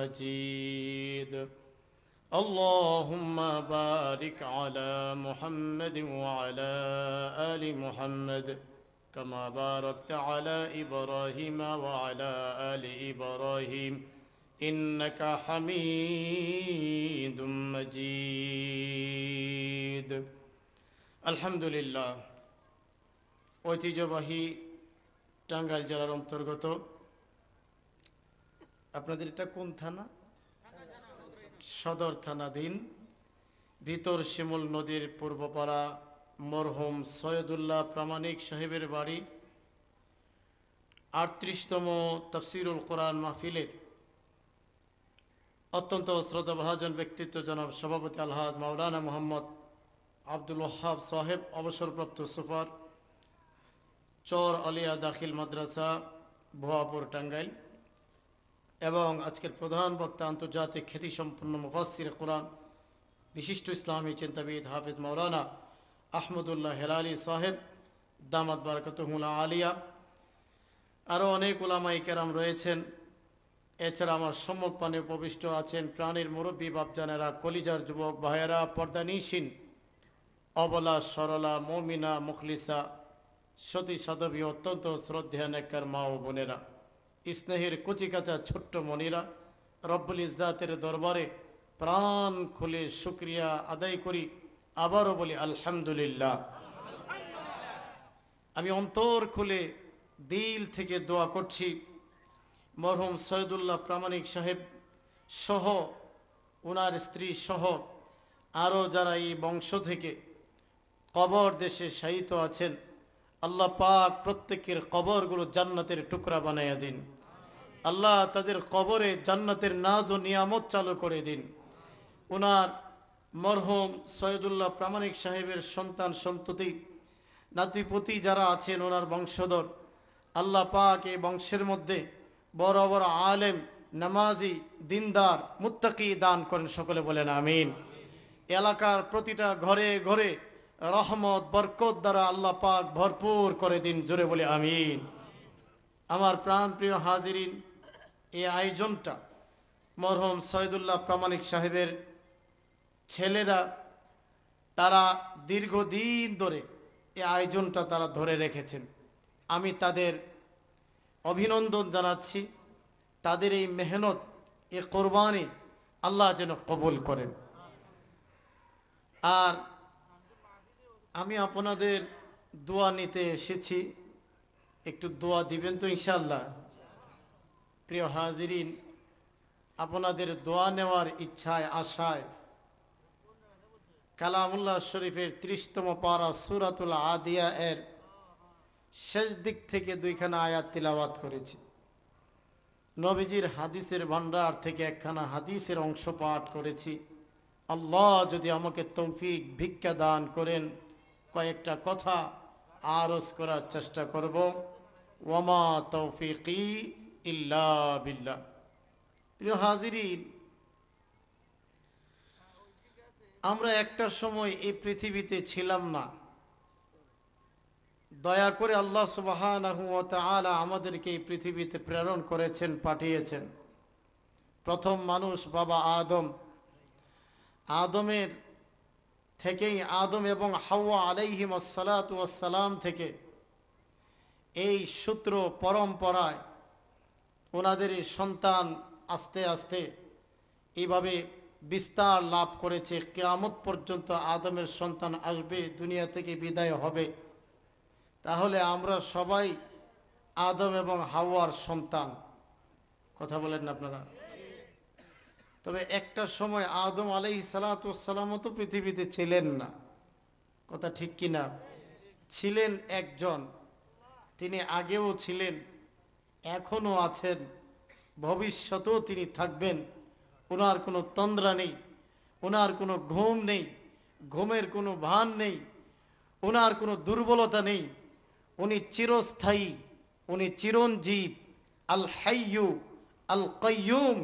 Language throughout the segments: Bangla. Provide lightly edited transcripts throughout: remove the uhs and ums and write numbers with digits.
مجيد اللهم بارك على محمد وعلى آل محمد كما باركت على إبراهيم وعلى آل إبراهيم إنك حميد مجيد الحمد لله ঐতিহ্যবাহী টাঙ্গাইল জেলার অন্তর্গত আপনাদের এটা কোন থানা? সদর থানাধীন ভিতর শিমুল নদীর পূর্বপাড়া মরহুম সৈয়দুল্লাহ প্রামাণিক সাহেবের বাড়ি ৩৮তম তাফসিরুল কোরআন মাহফিলের অত্যন্ত শ্রদ্ধাভাজন ব্যক্তিত্ব জনাব সভাপতি আলহাজ মাওলানা মোহাম্মদ আব্দুল ওয়াহাব সাহেব, অবসরপ্রাপ্ত সুপার, চর আলিয়া দাখিল মাদ্রাসা, ভুয়াপুর, টাঙ্গাইল, এবং আজকের প্রধান বক্তা আন্তর্জাতিক খ্যাতিসম্পন্ন মুফাসসির কোরআন, বিশিষ্ট ইসলামী চিন্তাবিদ হাফিজ মাওলানা আহমদুল্লাহ হেলালি সাহেব দামাত বারাকাতুহুল আলিয়া, আরও অনেক উলামায়ে কেরাম রয়েছেন। এছাড়া আমার সম্মুখপানে উপবিষ্ট আছেন প্রাণীর মুরব্বী বাপজানেরা, কলিজার যুবক ভাইয়েরা, পর্দানিশীন, অবলা, সরলা, মমিনা, মুখলিসা, সতী সাধবী, অত্যন্ত শ্রদ্ধেয় নেককার মা ও বোনেরা, স্নেহের কুচিকাচা ছোট্ট মনিরা, রব্বুল ইজ্জাতের দরবারে প্রাণ খুলে শুকরিয়া আদায় করি, আবারও বলি আলহামদুলিল্লাহ। আমি অন্তর খুলে দিল থেকে দোয়া করছি মরহুম সৈয়দুল্লাহ প্রামাণিক সাহেব সহ ওনার স্ত্রী সহ আরও যারা এই বংশ থেকে কবর দেশে শায়িত আছেন, আল্লাহ পাক প্রত্যেকের কবরগুলো জান্নাতের টুকরা বানাইয়া দিন। আল্লাহ তাদের কবরে জান্নাতের নাজ ও নিয়ামত চালু করে দিন। ওনার মরহুম সৈয়দুল্লাহ প্রামাণিক সাহেবের সন্তান সন্ততি নাতিপতি যারা আছেন, ওনার বংশধর, আল্লাহ পাক এই বংশের মধ্যে বড় বড় আলেম, নামাজি, দিনদার, মুত্তাকি দান করেন, সকলে বলেন আমিন। এলাকার প্রতিটা ঘরে ঘরে রহমত বরকত দ্বারা আল্লাহ পাক ভরপুর করে দিন, জোরে বলে আমিন। আমার প্রাণপ্রিয় হাজিরিন, এই আয়োজনটা মরহুম সৈয়দুল্লাহ প্রামাণিক সাহেবের ছেলেরা, তারা দীর্ঘদিন ধরে এই আয়োজনটা তারা ধরে রেখেছেন। আমি তাদের অভিনন্দন জানাচ্ছি। তাদের এই মেহনত, এই কোরবানি আল্লাহ যেন কবুল করেন। আর আমি আপনাদের দোয়া নিতে এসেছি, একটু দোয়া দিবেন তো ইনশাআল্লাহ? প্রিয় হাজিরিন, আপনাদের দোয়া নেওয়ার ইচ্ছায় আশায় কালামুল্লাহ শরীফের ৩০তম পারা সূরাতুল আদিয়া এর শেষ দিক থেকে ২খানা আয়াত তিলাওয়াত করেছি। নবীজির হাদিসের ভান্ডার থেকে একখানা হাদিসের অংশ পাঠ করেছি। আল্লাহ যদি আমাকে তৌফিক ভিক্ষা দান করেন, কয়েকটা কথা আরজ করার চেষ্টা করব। ওয়ামা তৌফিকি ইল্লা বিল্লাহ। প্রিয় হাজিরিন, আমরা একটা সময় এই পৃথিবীতে ছিলাম না। দয়া করে আল্লাহ সুবহানাহু ওয়া তাআলা আমাদেরকে এই পৃথিবীতে প্রেরণ করেছেন, পাঠিয়েছেন। প্রথম মানুষ বাবা আদম, আদমের থেকেই, আদম এবং হাওয়া আলাইহিমুস সালাতু ওয়াস সালাম থেকে এই সূত্র পরম্পরায় ওনাদের এই সন্তান আস্তে আস্তে এইভাবে বিস্তার লাভ করেছে। কিয়ামত পর্যন্ত আদমের সন্তান আসবে, দুনিয়া থেকে বিদায় হবে। তাহলে আমরা সবাই আদম এবং হাওয়ার সন্তান। কথা বলেন না আপনারা? তবে একটা সময় আদম আলাইহিস সালাতু ওয়াস সালামও তো পৃথিবীতে ছিলেন না, কথা ঠিক কিনা? ছিলেন একজন, তিনি আগেও ছিলেন, এখনও আছেন, ভবিষ্যতেও তিনি থাকবেন। ওনার কোনো তন্দ্রা নেই, ওনার কোনো ঘুম নেই, ঘুমের কোনো ভান নেই, ওনার কোনো দুর্বলতা নেই। উনি চিরস্থায়ী, উনি চিরঞ্জীব, আল হাইয়ু আল কাইয়ুম।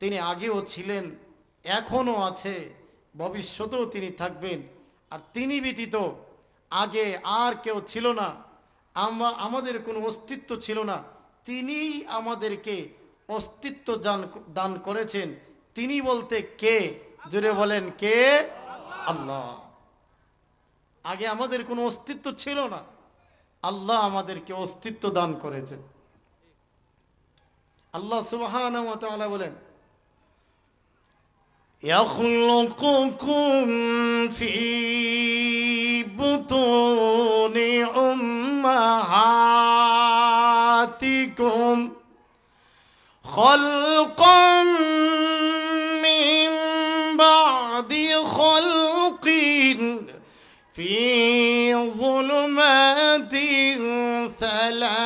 তিনি আগেও ছিলেন, এখনও আছে, ভবিষ্যতেও তিনি থাকবেন। আর তিনি ব্যতীত আগে আর কেউ ছিল না, আমাদের কোনো অস্তিত্ব ছিল না। তিনিই আমাদেরকে অস্তিত্ব দান করেছেন তিনি বলতে কে? জোরে বলেন কে? আল্লাহ। আগে আমাদের কোনো অস্তিত্ব ছিল না, আল্লাহ আমাদেরকে অস্তিত্ব দান করেছেন। আল্লাহ সুবহানাহু ওয়া তাআলা বলেন, ইয়াখলুকুকুম ফি বুতুনি উম্মাহাতিকুম খালকাম মিন বা'দি খালকিন ফি যুলুমাতিন সালাস।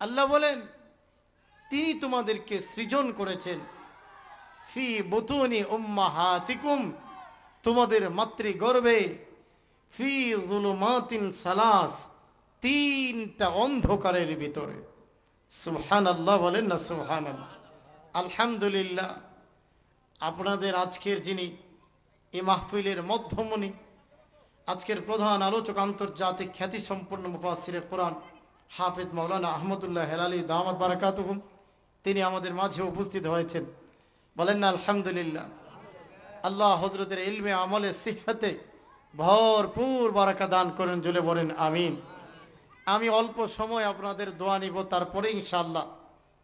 আল্লাহ বলেন তিনি তোমাদেরকে সৃজন করেছেন ফি বুতুনি উম্মাহাতিকুম, তোমাদের মাতৃগর্ভে, ফি যুলুমাতিন সালাস, তিনটা অন্ধকারের ভিতরে। সুবহানাল্লাহ বলেন না সুবহানাল্লাহ। আলহামদুলিল্লাহ, আপনাদের আজকের যিনি এই মাহফিলের মধ্যমণি, আজকের প্রধান আলোচক, আন্তর্জাতিক খ্যাতি সম্পন্ন মুফাসসিরে কোরআন হাফেজ মাওলানা আহমদুল্লাহ হেলালি দামাত বারাকাতুহুম, তিনি আমাদের মাঝে উপস্থিত হয়েছেন। বলেন না আলহামদুলিল্লাহ। আল্লাহ হযরতের ইলমে আমলে সিহহাতে ভরপুর বারাকা দান করেন, জুড়ে বলেন আমিন। আমি অল্প সময় আপনাদের দোয়া নিব, তারপরে ইনশাআল্লাহ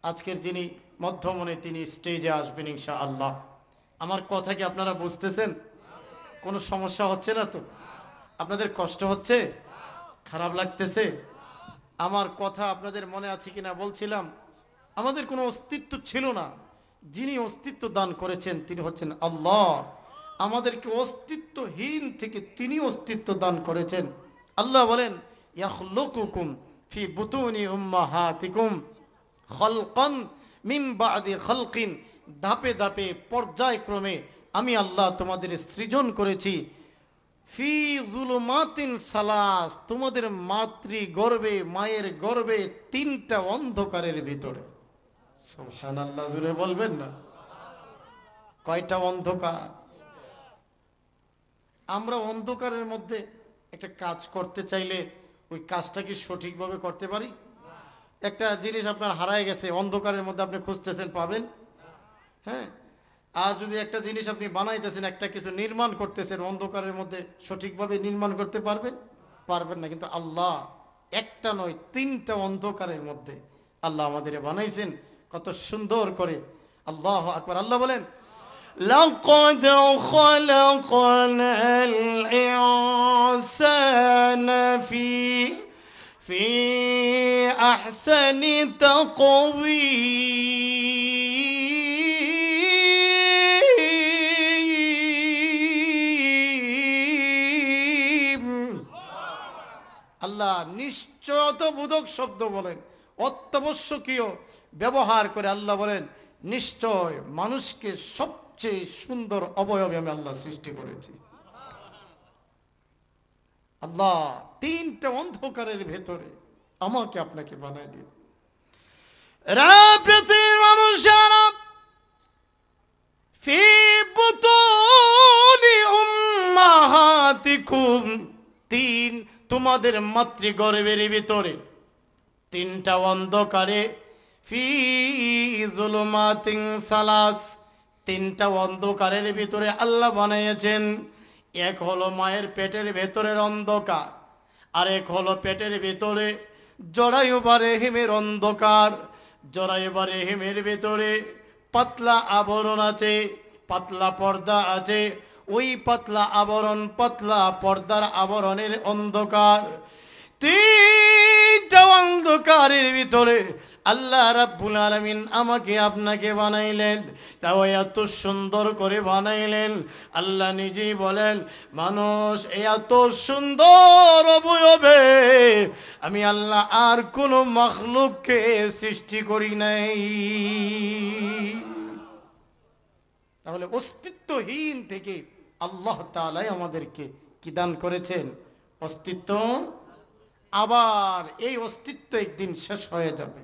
আজকের যিনি মধ্যমণি তিনি স্টেজে আসবেন ইনশাআল্লাহ। আমার কথা কি আপনারা বুঝতেছেন? কোনো সমস্যা হচ্ছে না তো? আপনাদের কষ্ট হচ্ছে? খারাপ লাগতেছে? আমার কথা আপনাদের মনে আছে কিনা বলছিলাম, আমাদের কোনো অস্তিত্ব ছিল না, যিনি অস্তিত্ব দান করেছেন তিনি হচ্ছেন আল্লাহ। আমাদেরকে অস্তিত্বহীন থেকে তিনি অস্তিত্ব দান করেছেন। আল্লাহ বলেন, ইয়াখলুকুকুম ফি বুতুনি উম্মাহাতিকুম খালকান মিন বা'দি খালকিন, ধাপে ধাপে পর্যায়ক্রমে আমি আল্লাহ তোমাদের সৃজন করেছি। ফি যুলুমাতিন সালাস, তোমাদের মাতৃগর্ভে, মায়ের গর্ভে তিনটা অন্ধকারের ভিতরে। সুবহানাল্লাহ, জোরে বলবেন না। কয়টা অন্ধকার? আমরা অন্ধকারের মধ্যে একটা কাজ করতে চাইলে ওই কাজটা কি সঠিকভাবে করতে পারি? একটা জিনিস আপনার হারায় গেছে, অন্ধকারের মধ্যে আপনি খুঁজতেছেন, পাবেন? হ্যাঁ। আর যদি একটা জিনিস আপনি বানাইতেছেন, একটা কিছু নির্মাণ করতেছেন, অন্ধকারের মধ্যে সঠিকভাবে নির্মাণ করতে পারবেন? পারবেন না। কিন্তু আল্লাহ একটা নয়, তিনটা অন্ধকারের মধ্যে আল্লাহ আমাদের বানাইছেন কত সুন্দর করে। আল্লাহু আকবার। আল্লাহ বলেন, লাকাদ খালাকনাল ইনসানা ফি আহসানি তাকওয়ীম। আল্লাহ নিশ্চয়তাবোধক শব্দ বলেন, অত্যাবশ্যকীয় ব্যবহার করে আল্লাহ বলেন, নিশ্চয় মানুষকে সবচেয়ে সুন্দর অবয়বে আমি আল্লাহ সৃষ্টি করেছি। আল্লাহ তিনটা অন্ধকারের ভেতরে আমাকে আপনাকে বানাই দিন। পৃথিবীর মানুষেরা ফি বুতুনি উম্মাহাতিকুম, তিন তোমাদের মাতৃগর্ভের ভিতরে তিনটা অন্ধকারে, ফি যুলুমাতিন সালাস, তিনটা অন্ধকারের ভিতরে আল্লাহ বানিয়েছেন। এক হলো মায়ের পেটের ভেতরের অন্ধকার, আরেক হলো পেটের ভিতরে জরায়ু বা রেহিমের অন্ধকার। জরায়ু বা রেহিমের ভিতরে পাতলা আবরণ আছে, পাতলা পর্দা আছে। ওই পাতলা আবরণ, পাতলা পর্দার আবরণের অন্ধকার। তিনটা অন্ধকারের ভিতরে আল্লাহ রাব্বুল আলামিন আমাকে আপনাকে বানাইলেন, তাও এত সুন্দর করে বানাইলেন। আল্লাহ নিজেই বলেন, মানুষ এত সুন্দর অবয়বে আমি আল্লাহ আর কোনো মাখলুককে সৃষ্টি করি নাই। তাহলে অস্তিত্বহীন থেকে আল্লাহ তাআলা আমাদেরকে কি দান করেছেন? অস্তিত্ব। আবার এই অস্তিত্ব একদিন শেষ হয়ে যাবে,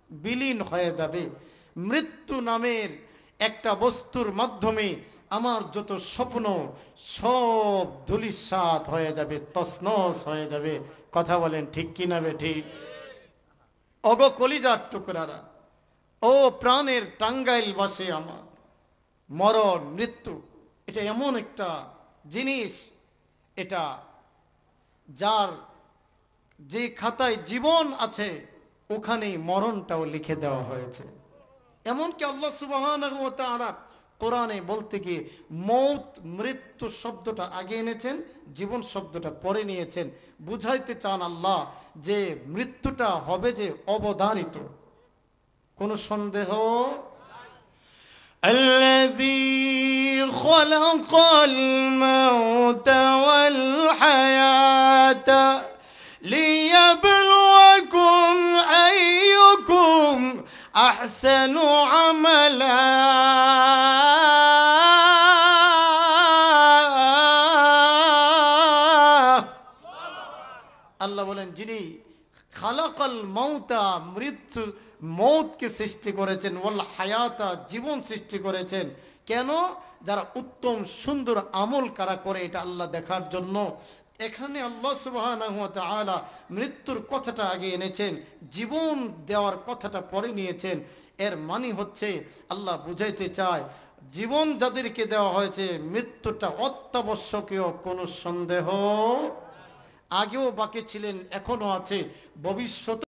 বিলীন হয়ে যাবে। মৃত্যু নামের একটা বস্তুর মাধ্যমে আমার যত স্বপ্ন সব ধূলিসাৎ হয়ে যাবে, তছনছ হয়ে যাবে। কথা বলেন ঠিক কি না বেঠিক? ওগো কলিজার টুকরারা, ও প্রাণের টাঙ্গাইল বাসে আমার, মরণ মৃত্যু এটা এমন একটা জিনিস, এটা যার যে খাতায় জীবন আছে ওখানেই মরণটাও লিখে দেওয়া হয়েছে। এমনকি আল্লাহ সুবহানাহু ওয়া তাআলা কোরআনে বলতে গিয়ে মৌত মৃত্যু শব্দটা আগে এনেছেন, জীবন শব্দটা পরে নিয়েছেন। বুঝাইতে চান আল্লাহ যে মৃত্যুটা হবে যে অবধারিত, কোনো সন্দেহ। الذي خلق الموت والحياة ليبلوكم أيكم أحسن عملا আল্লাহ বলেন যিনি খালাকাল মাউতা মৃত্যু মৌতকে সৃষ্টি করেছেন, ওয়াল হায়াতা জীবন সৃষ্টি করেছেন। কেন? যারা উত্তম সুন্দর আমল কারা করে এটা আল্লাহ দেখার জন্য। এখানে আল্লাহ সুবহানাহু ওয়া তাআলা মৃত্যুর কথাটা আগে এনেছেন, জীবন দেওয়ার কথাটা পরে নিয়েছেন। এর মানে হচ্ছে আল্লাহ বুঝাইতে চায় জীবন যাদেরকে দেওয়া হয়েছে মৃত্যুটা অত্যাবশ্যকীয়, কোনো সন্দেহ। আগেও বাকি ছিলেন, এখনো আছে, ভবিষ্যতে